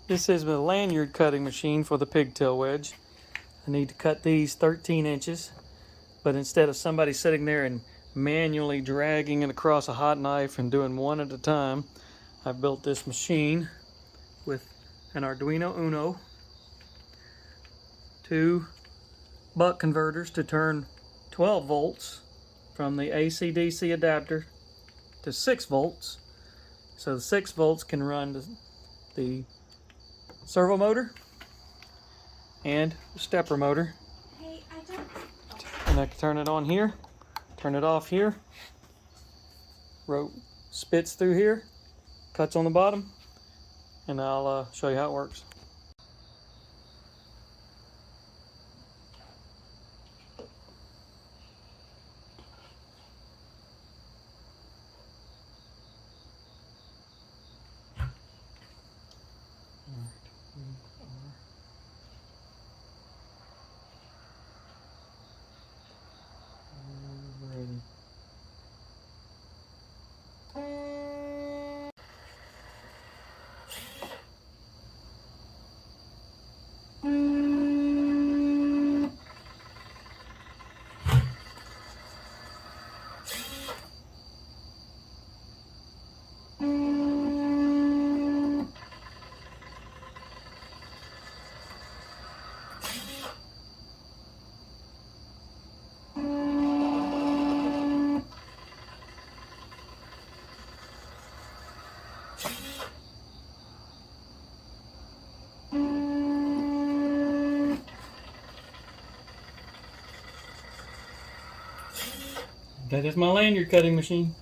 This is the lanyard cutting machine for the pigtail wedge. I need to cut these 13 inches, but instead of somebody sitting there and manually dragging it across a hot knife and doing one at a time, I've built this machine with an Arduino Uno, 2 buck converters to turn 12 volts from the AC-DC adapter to 6 volts. So the 6 volts can run the servo motor and the stepper motor. Hey, I don't... And I can turn it on here, turn it off here. Rope spits through here, cuts on the bottom, and I'll show you how it works. Ready. That is my lanyard cutting machine.